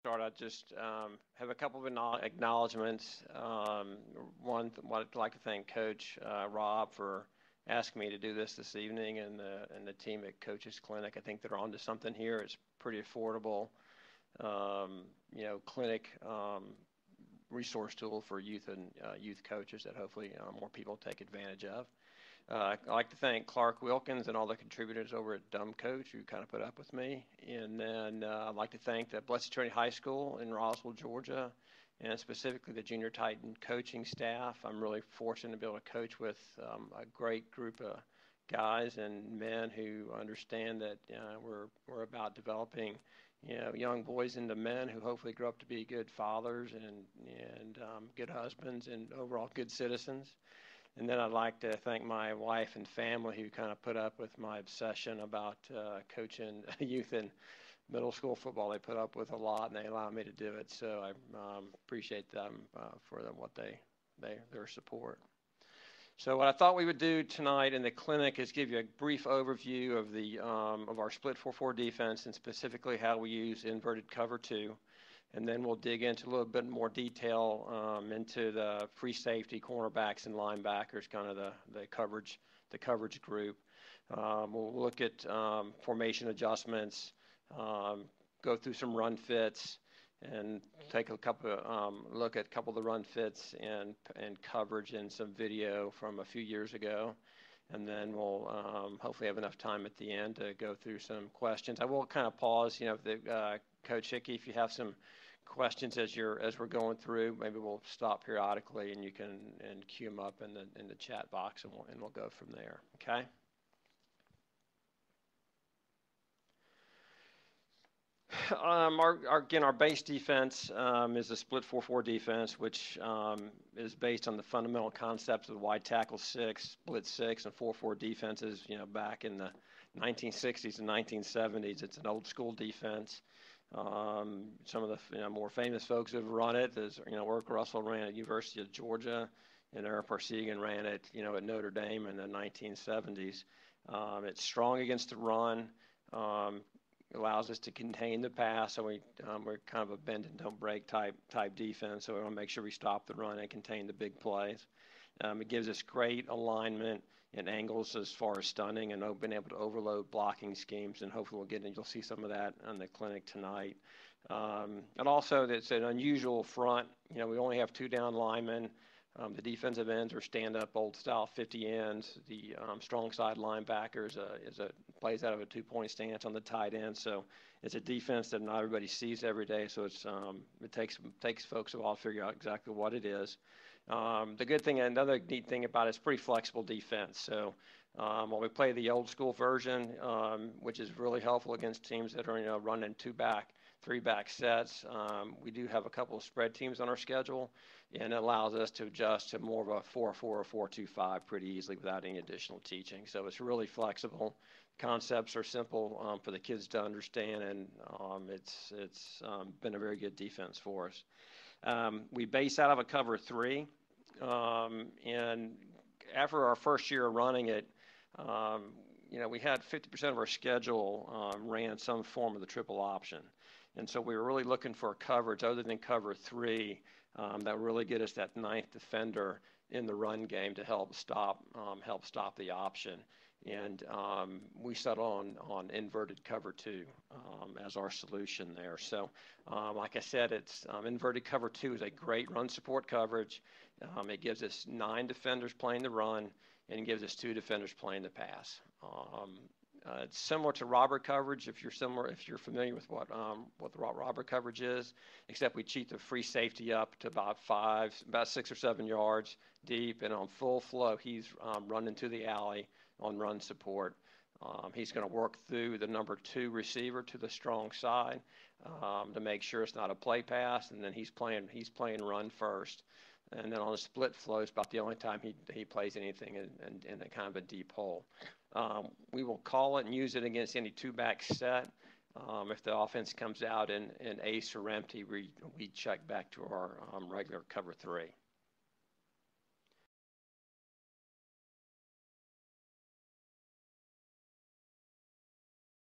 start, I just have a couple of acknowledgments. One, I'd like to thank Coach Rob for asking me to do this evening, and the team at Coaches Clinic. I think they're onto something here. It's pretty affordable, clinic resource tool for youth and youth coaches that hopefully more people take advantage of. I'd like to thank Clark Wilkins and all the contributors over at Dumb Coach who kind of put up with me. And then I'd like to thank the Blessed Trinity High School in Roswell, Georgia, and specifically the Junior Titan coaching staff. I'm really fortunate to be able to coach with a great group of guys and men who understand that we're about developing young boys into men who hopefully grow up to be good fathers and good husbands and overall good citizens. And then I'd like to thank my wife and family who kind of put up with my obsession about coaching youth and middle school football. They put up with a lot, and they allowed me to do it. So I appreciate them for their support. So what I thought we would do tonight in the clinic is give you a brief overview of our split 4-4 defense, and specifically how we use inverted cover 2. And then we'll dig into a little bit more detail into the free safety, cornerbacks, and linebackers, kind of the coverage group. We'll look at formation adjustments, go through some run fits, and take a look at a couple of the run fits and coverage and some video from a few years ago. And then we'll hopefully have enough time at the end to go through some questions. I will kind of pause, Coach Hickey, if you have some questions as we're going through, maybe we'll stop periodically and you can queue them up in the chat box, and we'll go from there. Okay. Our base defense is a split 4-4 defense, which is based on the fundamental concepts of the wide tackle 6, split 6, and 4-4 defenses. Back in the 1960s and 1970s, it's an old school defense. Some of the more famous folks who have run it is Eric Russell ran at University of Georgia, and Eric Parsegan ran it at Notre Dame in the 1970s. It's strong against the run. Allows us to contain the pass, so we're kind of a bend and don't break type defense. So we want to make sure we stop the run and contain the big plays. It gives us great alignment and angles as far as stunning and being able to overload blocking schemes, and hopefully you'll see some of that in the clinic tonight. And also, it's an unusual front. We only have 2 down linemen. The defensive ends are stand-up, old-style 50 ends. The strong side linebacker plays out of a 2-point stance on the tight end. So it's a defense that not everybody sees every day. So it takes folks a while to figure out exactly what it is. The good thing, another neat thing about it, it's pretty flexible defense. So when we play the old-school version, which is really helpful against teams that are running 2-back, 3-back sets, we do have a couple of spread teams on our schedule, and it allows us to adjust to more of a 4-4 or 4-2-5 pretty easily without any additional teaching. So it's really flexible. Concepts are simple for the kids to understand, and it's been a very good defense for us. We base out of a cover 3, and after our first year of running it, we had 50% of our schedule ran some form of the triple option. And so we were really looking for coverage other than cover 3 that really get us that 9th defender in the run game to help stop the option. And we settled on inverted cover 2 as our solution there. So like I said, it's inverted cover 2 is a great run support coverage. It gives us 9 defenders playing the run, and it gives us 2 defenders playing the pass. It's similar to robber coverage if you're familiar with what the robber coverage is, except we cheat the free safety up to about 6 or 7 yards deep, and on full flow he's running to the alley on run support. He's going to work through the number 2 receiver to the strong side to make sure it's not a play pass, and then he's playing run first. And then on the split flow, it's about the only time he plays anything in a kind of a deep hole. We will call it and use it against any 2-back set. If the offense comes out in ace or empty, we check back to our regular cover 3.